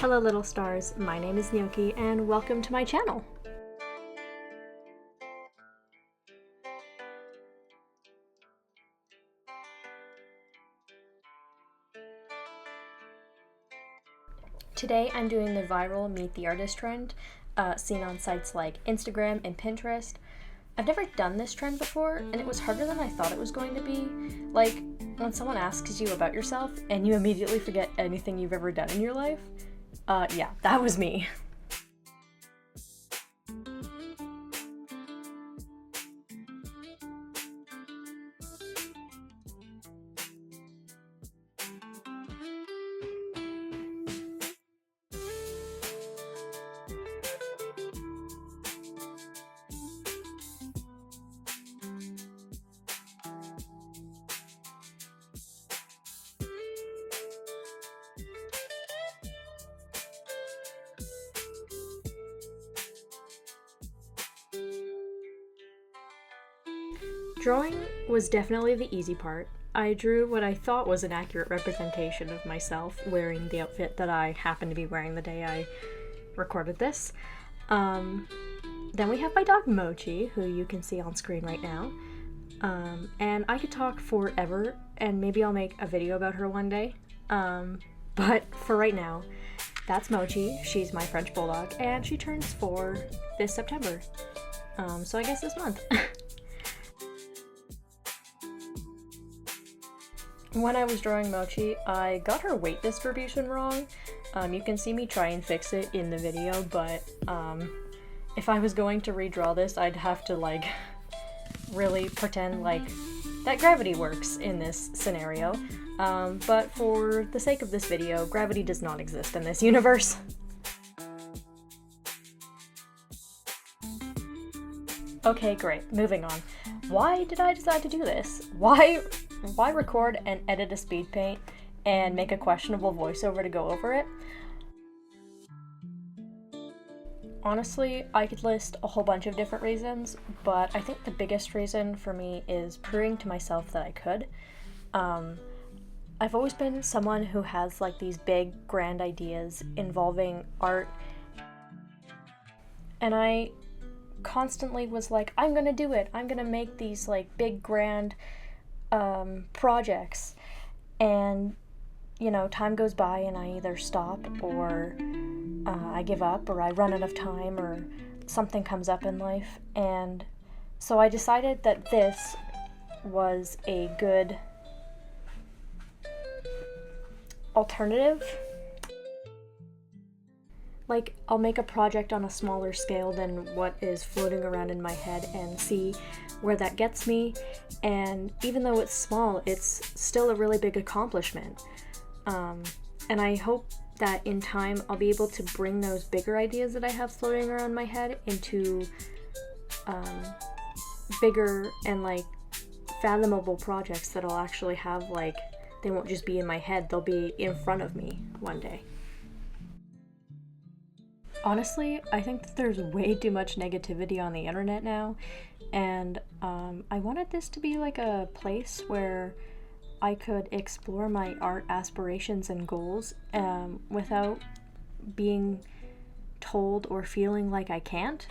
Hello little stars, my name is Neokeii and welcome to my channel. Today I'm doing the viral Meet the Artist trend, seen on sites like Instagram and Pinterest. I've never done this trend before, and it was harder than I thought it was going to be. Like, when someone asks you about yourself and you immediately forget anything you've ever done in your life. Yeah, that was me. Drawing was definitely the easy part. I drew what I thought was an accurate representation of myself wearing the outfit that I happened to be wearing the day I recorded this. Then we have my dog Mochi, who you can see on screen right now. And I could talk forever, and maybe I'll make a video about her one day. But for right now, that's Mochi. She's my French bulldog, and she turns 4 this September. So I guess this month. When I was drawing Mochi, I got her weight distribution wrong. You can see me try and fix it in the video, but if I was going to redraw this, I'd have to like really pretend like that gravity works in this scenario. But for the sake of this video, gravity does not exist in this universe. Okay, great, moving on. Why did I decide to do this? Why record and edit a speed paint and make a questionable voiceover to go over it? Honestly, I could list a whole bunch of different reasons, but I think the biggest reason for me is proving to myself that I could. I've always been someone who has like these big, grand ideas involving art, and I constantly was like, I'm gonna do it, I'm gonna make these like big, grand projects, and you know, time goes by and I either stop or I give up or I run out of time or something comes up in life, and so I decided that this was a good alternative. Like, I'll make a project on a smaller scale than what is floating around in my head and see where that gets me, and even though it's small, it's still a really big accomplishment. And I hope that in time I'll be able to bring those bigger ideas that I have floating around my head into bigger and like fathomable projects that I'll actually have, like, they won't just be in my head, they'll be in front of me one day. Honestly, I think that there's way too much negativity on the internet now, and I wanted this to be like a place where I could explore my art aspirations and goals without being told or feeling like I can't.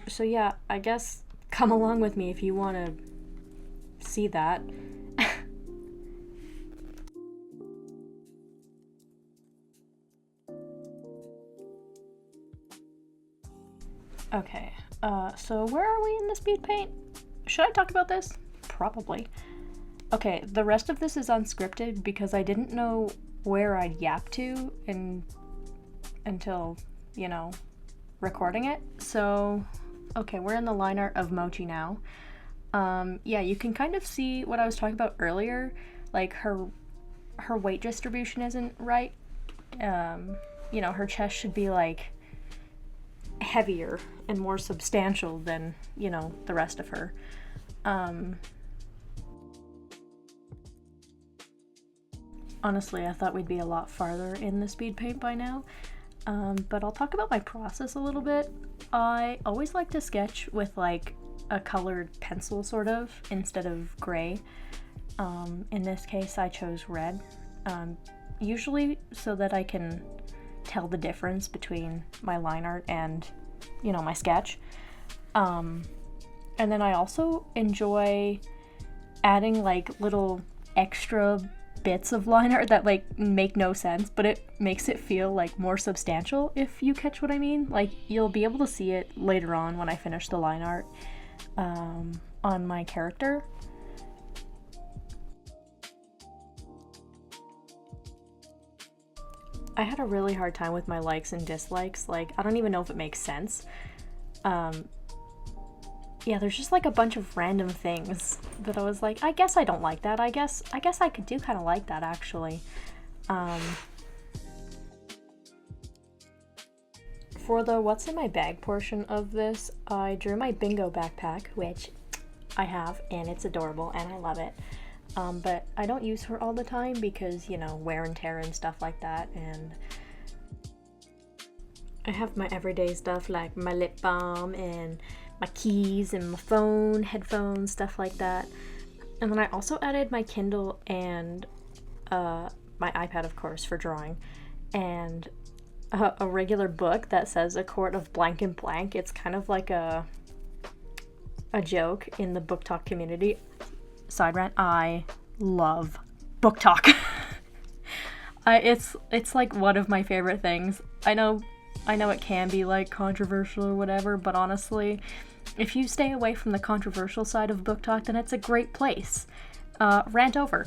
So yeah, I guess come along with me if you want to see that. Okay, so where are we in the speed paint? Should I talk about this? Probably. Okay, the rest of this is unscripted because I didn't know where I'd yap to until, you know, recording it. So, okay, we're in the line art of Mochi now. Yeah, you can kind of see what I was talking about earlier, like her weight distribution isn't right. You know, her chest should be like heavier and more substantial than, you know, the rest of her. Honestly, I thought we'd be a lot farther in the speed paint by now, but I'll talk about my process a little bit. I always like to sketch with like a colored pencil sort of instead of gray. In this case I chose red usually so that I can tell the difference between my line art and, you know, my sketch. And then I also enjoy adding like little extra bits of line art that like make no sense, but it makes it feel like more substantial, if you catch what I mean. Like, you'll be able to see it later on when I finish the line art on my character. I had a really hard time with my likes and dislikes. Like, I don't even know if it makes sense. Yeah, there's just like a bunch of random things that I was like, I guess I don't like that. I guess I could do kind of like that, actually. For the what's in my bag portion of this, I drew my bingo backpack, which I have, and it's adorable, and I love it. But I don't use her all the time because, you know, wear and tear and stuff like that, and I have my everyday stuff like my lip balm and my keys and my phone, headphones, stuff like that. And then I also added my Kindle and my iPad, of course, for drawing, and a regular book that says A Court of Blank and Blank. It's kind of like a joke in the book talk community. Side rant, I love book talk. It's like one of my favorite things. I know it can be like controversial or whatever, but honestly, if you stay away from the controversial side of book talk, then it's a great place. Rant over.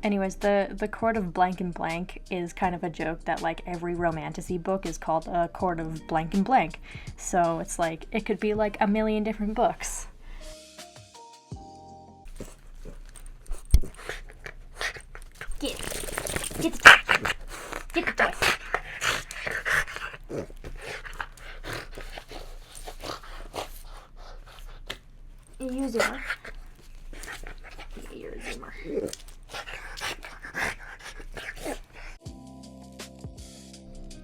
Anyways, the Court of Blank and Blank is kind of a joke that like every romantasy book is called A Court of Blank and Blank. So it's like, it could be like a million different books. Get the toy. Get the toy. Use Zoomer. You're a Zoomer.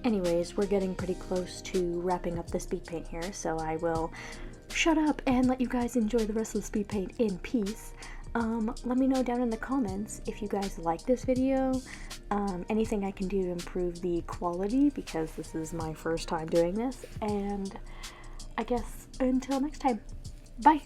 Anyways, we're getting pretty close to wrapping up the speed paint here, so I will shut up and let you guys enjoy the rest of the speed paint in peace. Let me know down in the comments if you guys like this video, anything I can do to improve the quality, because this is my first time doing this, and I guess until next time, bye!